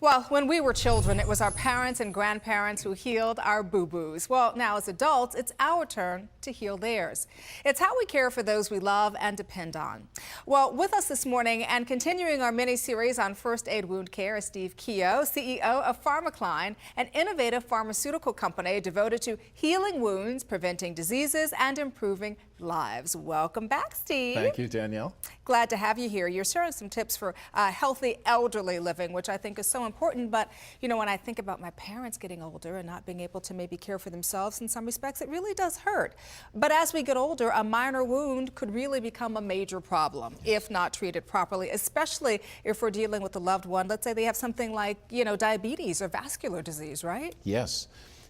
Well, when we were children, it was our parents and grandparents who healed our boo-boos. Well, now as adults, it's our turn to heal theirs. It's how we care for those we love and depend on. Well, with us this morning and continuing our mini-series on first aid wound care is Steve Keogh, CEO of PharmaCline, an innovative pharmaceutical company devoted to healing wounds, preventing diseases, and improving lives. Welcome back, Steve. Thank you, Danielle. Glad to have you here. You're sharing some tips for healthy elderly living, which I think is so important. But, you know, when I think about my parents getting older and not being able to maybe care for themselves in some respects, it really does hurt. But as we get older, a minor wound could really become a major problem if not treated properly, especially if we're dealing with a loved one. Let's say they have something like, you know, diabetes or vascular disease, right? Yes.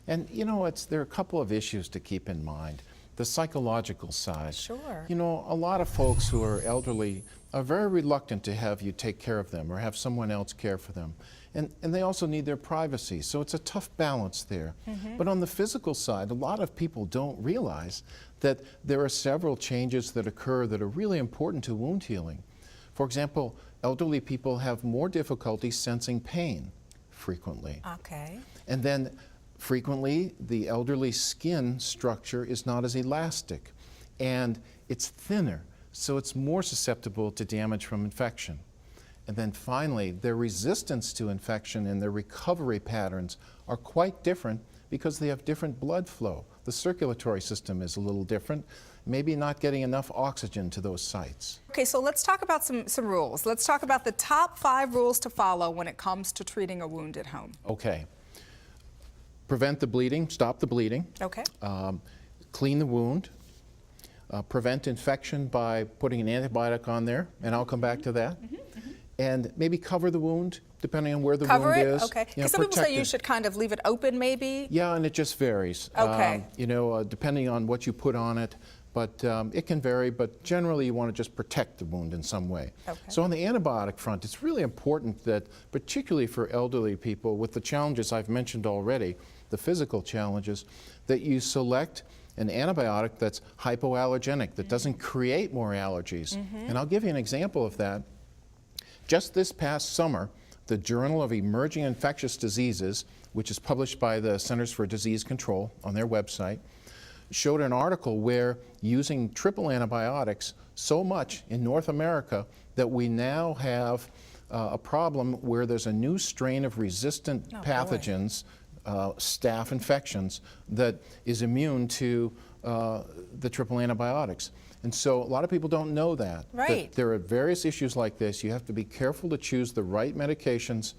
And, you know, there are a couple of issues to keep in mind. The psychological side. Sure. You know, a lot of folks who are elderly are very reluctant to have you take care of them or have someone else care for them. And they also need their privacy, so it's a tough balance there. But on the physical side, a lot of people don't realize that there are several changes that occur that are really important to wound healing. For example, elderly people have more difficulty sensing pain frequently. Okay. And then frequently, the elderly skin structure is not as elastic, and it's thinner, so it's more susceptible to damage from infection. And then finally, their resistance to infection and their recovery patterns are quite different because they have different blood flow. The circulatory system is a little different, maybe not getting enough oxygen to those sites. Okay, so let's talk about some rules. Let's talk about the top 5 rules to follow when it comes to treating a wound at home. Okay. Prevent the bleeding, stop the bleeding. Okay. Clean the wound. Prevent infection by putting an antibiotic on there, and I'll come back to that. And maybe cover the wound, depending on where the wound is. Okay. Because some people say you should kind of leave it open, maybe. Yeah, and it just varies. Okay. You know, depending on what you put on it. But it can vary, but generally you want to just protect the wound in some way. Okay. So on the antibiotic front, it's really important that, particularly for elderly people with the challenges I've mentioned already, the physical challenges, that you select an antibiotic that's hypoallergenic, that doesn't create more allergies. And I'll give you an example of that. Just this past summer, the Journal of Emerging Infectious Diseases, which is published by the Centers for Disease Control on their website, showed an article where using triple antibiotics so much in North America that we now have a problem where there's a new strain of resistant pathogens, staph infections, that is immune to the triple antibiotics. And so a lot of people don't know that. Right. That there are various issues like this. You have to be careful to choose the right medications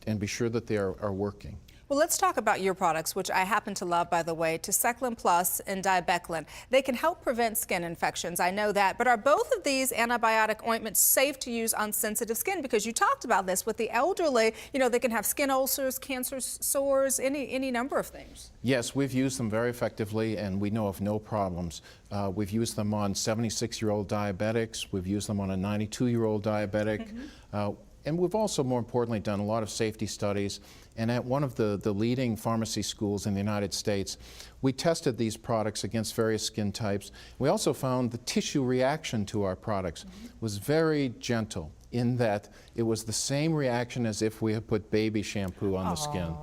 and be sure that they are working. Well, let's talk about your products, which I happen to love, by the way, Tecycline Plus and Dibeclin. They can help prevent skin infections, I know that, but are both of these antibiotic ointments safe to use on sensitive skin? Because you talked about this with the elderly, you know, they can have skin ulcers, cancer sores, any number of things. Yes, we've used them very effectively, and we know of no problems. We've used them on 76-year-old diabetics. We've used them on a 92-year-old diabetic. And we've also, more importantly, done a lot of safety studies. And at one of the leading pharmacy schools in the United States, we tested these products against various skin types. We also found the tissue reaction to our products was very gentle, in that it was the same reaction as if we had put baby shampoo on the skin.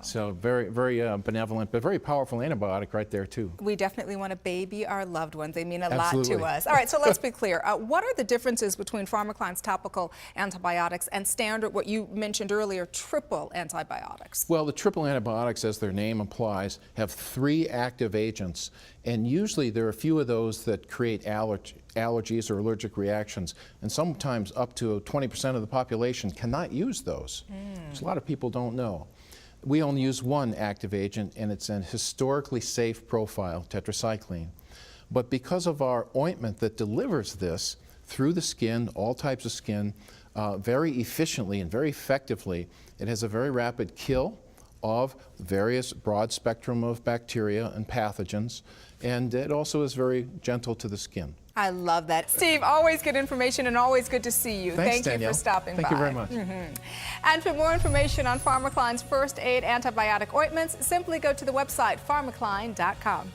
So very, very benevolent, but very powerful antibiotic right there too. We definitely want to baby our loved ones. They mean a lot to us. All right, so let's be clear. What are the differences between PharmaCline's topical antibiotics and standard, what you mentioned earlier, triple antibiotics? Well, the triple antibiotics, as their name implies, have 3 active agents, and usually there are a few of those that create allergies or allergic reactions, and sometimes up to 20% of the population cannot use those, which a lot of people don't know. We only use 1 active agent, and it's a historically safe profile, tetracycline. But because of our ointment that delivers this through the skin, all types of skin, very efficiently and very effectively, it has a very rapid kill of various broad spectrum of bacteria and pathogens, and it also is very gentle to the skin. I love that. Steve, always good information and always good to see you. Thanks, Thank you Danielle. for stopping by. Thank you very much. And for more information on PharmaCline's first aid antibiotic ointments, simply go to the website pharmacline.com.